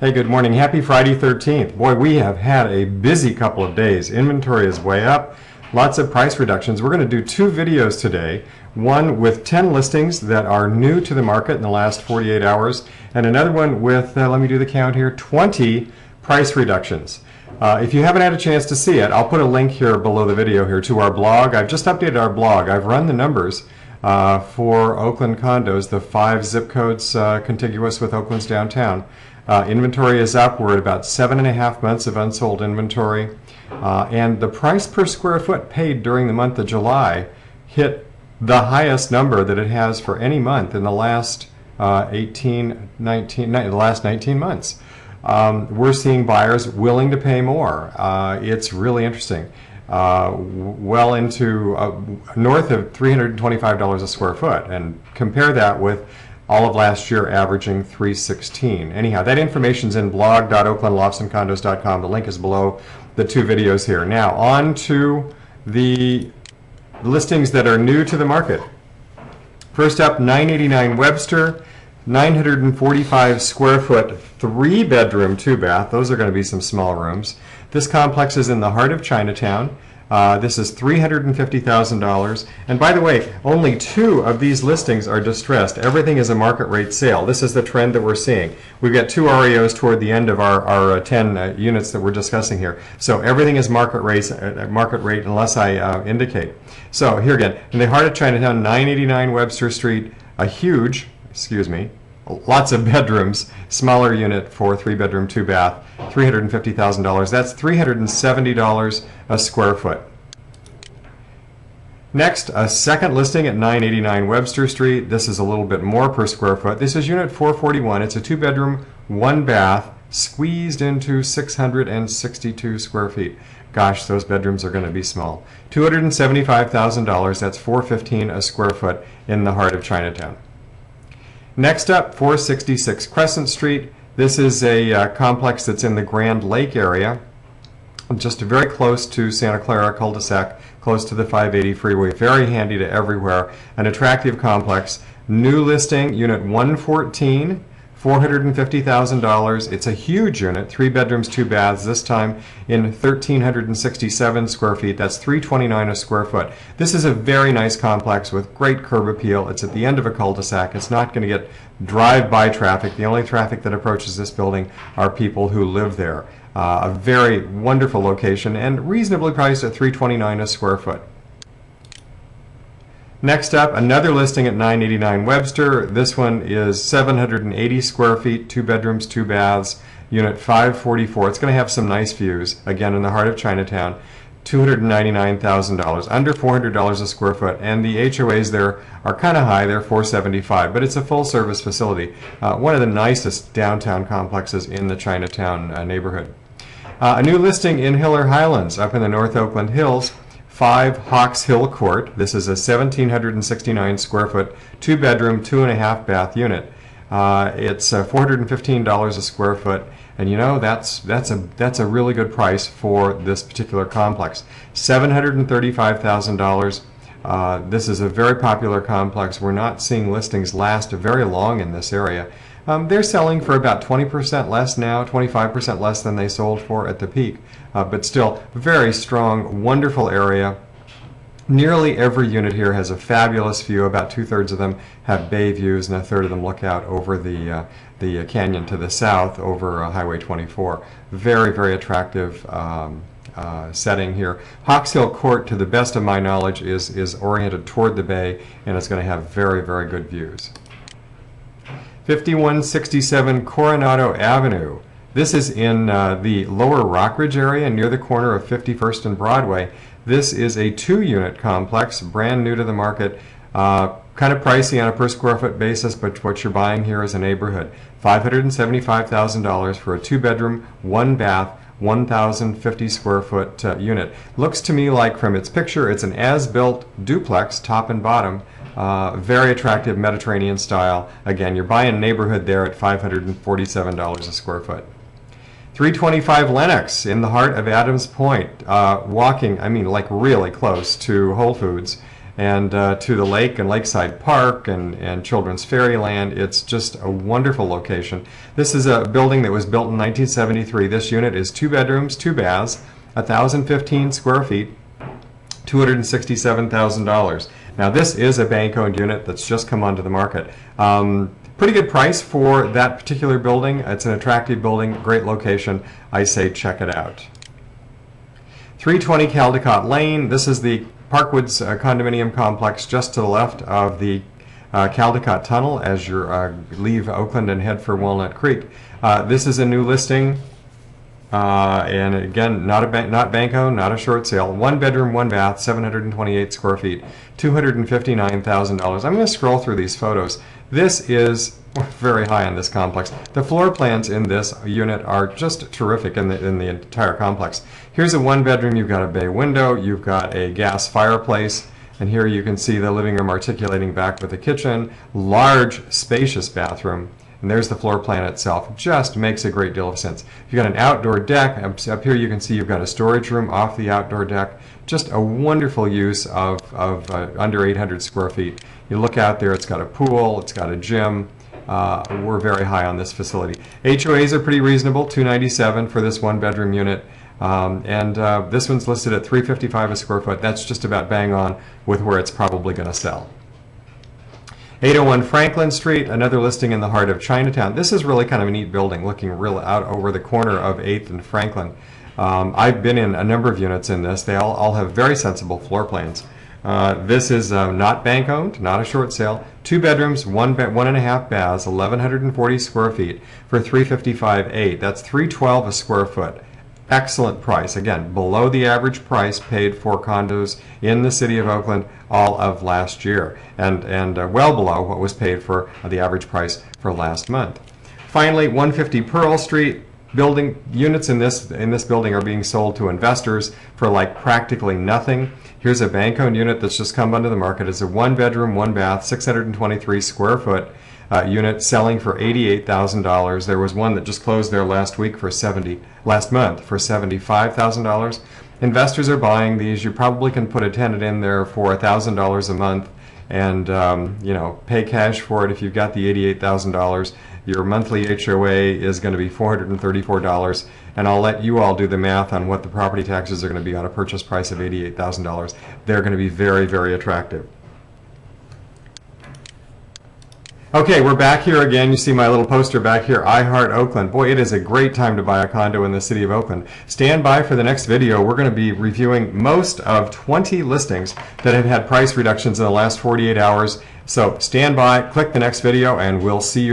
Hey, good morning. Happy Friday 13th. Boy, we have had a busy couple of days. Inventory is way up. Lots of price reductions. We're going to do two videos today. One with 10 listings that are new to the market in the last 48 hours, and another one with, let me do the count here, 20 price reductions. If you haven't had a chance to see it, I'll put a link here below the video here to our blog. I've just updated our blog. I've run the numbers for Oakland condos, the 5 zip codes contiguous with Oakland's downtown. Inventory is up. We're at about 7.5 months of unsold inventory. And the price per square foot paid during the month of July hit the highest number that it has for any month in the last 19 months. We're seeing buyers willing to pay more. It's really interesting. Well into north of $325 a square foot, and compare that with all of last year averaging $316. Anyhow, that information's in blog.oaklandloftsandcondos.com. The link is below the two videos here. Now, on to the listings that are new to the market. First up, 989 Webster, 945 square foot, 3-bedroom, 2-bath. Those are going to be some small rooms. This complex is in the heart of Chinatown. This is $350,000. And by the way, only 2 of these listings are distressed. Everything is a market rate sale. This is the trend that we're seeing. We've got 2 REOs toward the end of our 10 units that we're discussing here. So everything is market rate unless I indicate. So here again, in the heart of Chinatown, 989 Webster Street, a huge, lots of bedrooms, smaller unit for 3-bedroom, 2-bath, $350,000. That's $370 a square foot. Next, a second listing at 989 Webster Street. This is a little bit more per square foot. This is unit 441. It's a 2-bedroom, 1-bath, squeezed into 662 square feet. Gosh, those bedrooms are going to be small. $275,000. That's $415 a square foot in the heart of Chinatown. Next up, 466 Crescent Street. This is a complex that's in the Grand Lake area, just very close to Santa Clara cul-de-sac, close to the 580 freeway, very handy to everywhere. An attractive complex. New listing, unit 114, $450,000. It's a huge unit, 3 bedrooms, 2 baths, this time in 1,367 square feet. That's $329 a square foot. This is a very nice complex with great curb appeal. It's at the end of a cul-de-sac. It's not going to get drive-by traffic. The only traffic that approaches this building are people who live there. A very wonderful location and reasonably priced at $329 a square foot. Next up, another listing at 989 Webster. This one is 780 square feet, 2 bedrooms, 2 baths, unit 544. It's going to have some nice views, again in the heart of Chinatown. $299,000, under $400 a square foot, and the HOAs there are kind of high. They're $475, but it's a full-service facility. One of the nicest downtown complexes in the Chinatown neighborhood. A new listing in Hiller Highlands, up in the North Oakland Hills. 5 Hawks Hill Court. This is a 1,769 square foot, 2-bedroom, 2.5-bath unit. It's $415 a square foot, and you know that's a really good price for this particular complex. $735,000. This is a very popular complex. We're not seeing listings last very long in this area. They're selling for about 20% less now, 25% less than they sold for at the peak, but still very strong, wonderful area. Nearly every unit here has a fabulous view. About 2/3 of them have bay views, and 1/3 of them look out over the canyon to the south over Highway 24. Very, very attractive setting here. Hawks Hill Court, to the best of my knowledge, is oriented toward the bay, and it's going to have very, very good views. 5167 Coronado Avenue. This is in the lower Rockridge area near the corner of 51st and Broadway. This is a 2-unit complex, brand new to the market. Kind of pricey on a per square foot basis, but what you're buying here is a neighborhood. $575,000 for a 2-bedroom, 1-bath, 1,050 square foot unit. Looks to me like, from its picture, it's an as-built duplex, top and bottom. Very attractive Mediterranean style. Again, you're buying a neighborhood there at $547 a square foot. 325 Lenox in the heart of Adams Point. Walking, I mean, like really close to Whole Foods. and to the lake and Lakeside Park and Children's Fairyland. It's just a wonderful location. This is a building that was built in 1973. This unit is 2 bedrooms, 2 baths, 1,015 square feet, $267,000. Now this is a bank-owned unit that's just come onto the market. Pretty good price for that particular building. It's an attractive building, great location. I say check it out. 320 Caldecott Lane. This is the Parkwoods condominium complex just to the left of the Caldecott Tunnel as you leave Oakland and head for Walnut Creek. This is a new listing, and again, not bank-owned, not a short sale. 1 bedroom, 1 bath, 728 square feet, $259,000. I'm going to scroll through these photos. This is very high on this complex. The floor plans in this unit are just terrific in the entire complex. Here's a 1 bedroom. You've got a bay window, you've got a gas fireplace, and here you can see the living room articulating back with a kitchen, large spacious bathroom, and there's the floor plan itself. Just makes a great deal of sense. You've got an outdoor deck. Up here you can see you've got a storage room off the outdoor deck. Just a wonderful use of under 800 square feet. You look out there, it's got a pool, it's got a gym. We're very high on this facility. HOAs are pretty reasonable, $297 for this 1 bedroom unit. This one's listed at $355 a square foot. That's just about bang on with where it's probably going to sell. 801 Franklin Street, another listing in the heart of Chinatown. This is really kind of a neat building, looking real out over the corner of 8th and Franklin. I've been in a number of units in this. They all have very sensible floor plans. This is not bank-owned, not a short sale. 2 bedrooms, 1.5 baths, 1,140 square feet for $355,800. That's $312 a square foot. Excellent price. Again, below the average price paid for condos in the city of Oakland all of last year, and well below what was paid for the average price for last month. Finally, 150 Pearl Street. Building units in this building are being sold to investors for like practically nothing. Here's a bank-owned unit that's just come onto the market. It's a 1 bedroom, 1 bath, 623 square foot unit selling for $88,000. There was one that just closed there last month for $75,000. Investors are buying these. You probably can put a tenant in there for $1,000 a month and pay cash for it. If you've got the $88,000, your monthly HOA is going to be $434, and I'll let you all do the math on what the property taxes are going to be on a purchase price of $88,000. They're going to be very, very attractive. Okay, we're back here again. You see my little poster back here, I Heart Oakland. Boy, it is a great time to buy a condo in the city of Oakland. Stand by for the next video. We're going to be reviewing most of 20 listings that have had price reductions in the last 48 hours. So stand by, click the next video, and we'll see you